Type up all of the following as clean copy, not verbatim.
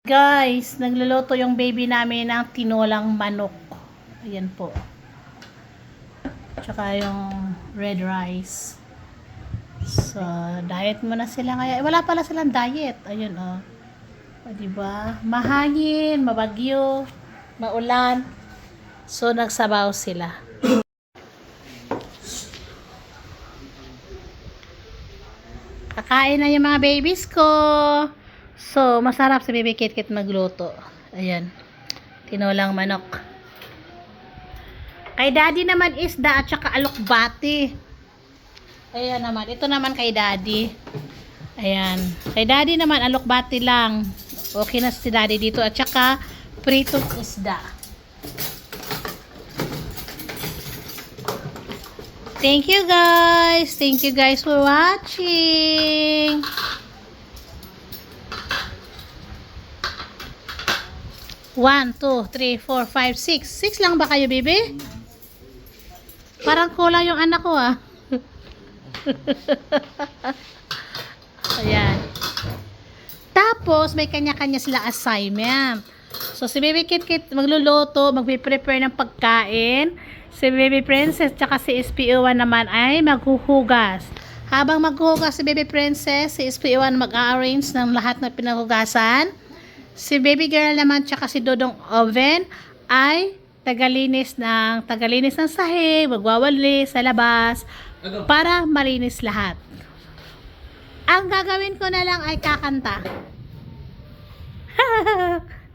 Guys, nagluluto yung baby namin ng tinolang manok. Ayan po. Tsaka yung red rice. So, diet muna sila ngayon. Wala pala silang diet. Ayun, oh. O, diba? Mahangin, mabagyo, maulan. So, nagsabaw sila. Kakain na yung mga babies ko. So, masarap si Baby Kit Kit magluto. Ayan. Tinolang manok. Kay Daddy naman isda at saka alokbati. Ayan naman. Ito naman kay Daddy. Ayan. Kay Daddy naman alokbati lang. Okay na si Daddy dito. At saka pritong isda. Thank you guys. Thank you guys for watching. One, two, three, four, five, six. Six lang ba kayo, baby? Parang kulang yung anak ko, ah. Ayan. Tapos, may kanya-kanya sila assignment. So, si Baby Kit Kit magluluto, magpiprepare ng pagkain. Si Baby Princess, tsaka si SPO1 naman ay maghuhugas. Habang maghuhugas si Baby Princess, si SPO1 mag-arrange ng lahat na pinaghugasan. Si Baby Girl naman tsaka si Dodong Oven ay tagalinis ng sahig, magwawali sa labas para malinis lahat. Ang gagawin ko na lang ay kakanta.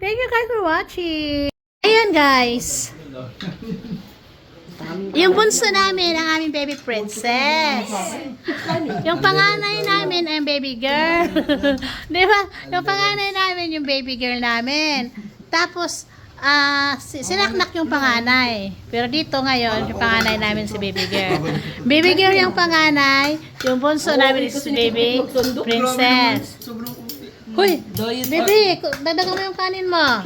Thank you guys for watching. Ayan guys. Yung bunso namin, ang aming baby princess. Yung panganay namin ay baby girl. Di ba? Yung panganay namin, yung baby girl namin. Tapos, sinaknak yung panganay. Pero dito ngayon, yung panganay namin si baby girl. Baby girl yung panganay, yung bunso namin is baby princess. Hoy, baby, dadagan mo yung kanin mo.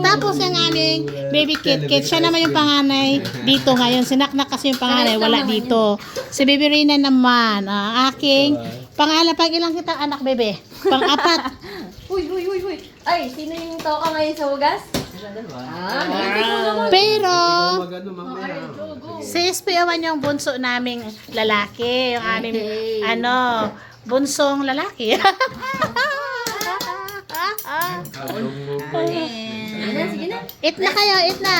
Tapos yung aming baby Kit Kit, siya naman yung panganay dito ngayon. Sinaknak kasi yung panganay, wala dito. Si baby Rina naman, aking pang ilang kitang anak, bebe? Pang-apat. Uy. Ay, sino yung toka ngayon sa hugas? Pero, si SPO1 yung bunso naming lalaki. Yung aming, bunsong lalaki. Sige na. Eat na kayo, eat na.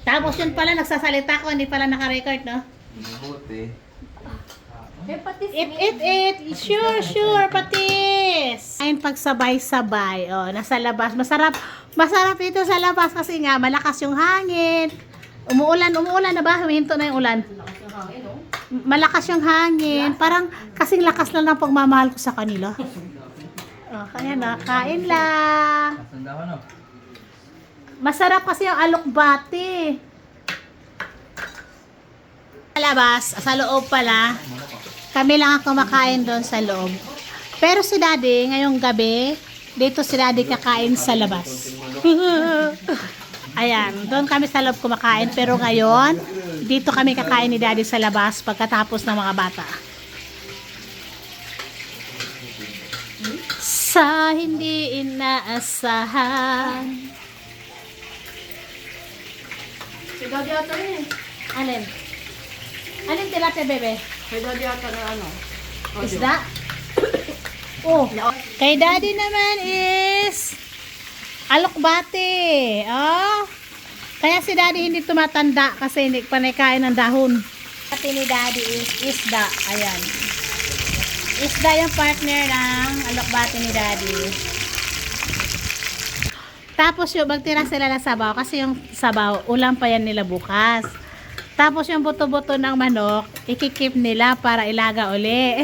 Tapos yun pala, nagsasalita ko, hindi pala naka-record, no? Eat. Sure, patis. Ayun, pagsabay-sabay. Oh, nasa labas. Masarap ito sa labas kasi nga, malakas yung hangin. Umuulan na ba? Humihinto na yung ulan. Malakas yung hangin. Parang kasing lakas lang ng pagmamahal ko sa kanila. Oh, kaya na, kain lang. Masarap kasi yung alokbati. Sa labas, sa loob pala. Kami lang ang kumakain doon sa loob. Pero si Daddy, ngayong gabi, dito si Daddy kakain sa labas. Ayan, doon kami sa loob kumakain. Pero ngayon, dito kami kakain ni Daddy sa labas pagkatapos ng mga bata. Sa hindi inaasahan. Si Daddy ata eh. Alin? Alin tilapia, bebe? Si Daddy ata na ano? Isda? Oh, kay Daddy naman is alokbati. Oh. Kaya si Daddy hindi tumatanda kasi hindi pa nakain ng dahon. Pati ni Daddy is isda. Ayan. Isda yung partner ng alokbati ni Daddy. Tapos yung magtira sila ng sabaw kasi yung sabaw, ulam pa yan nila bukas. Tapos yung buto-buto ng manok, ikikip nila para ilaga uli.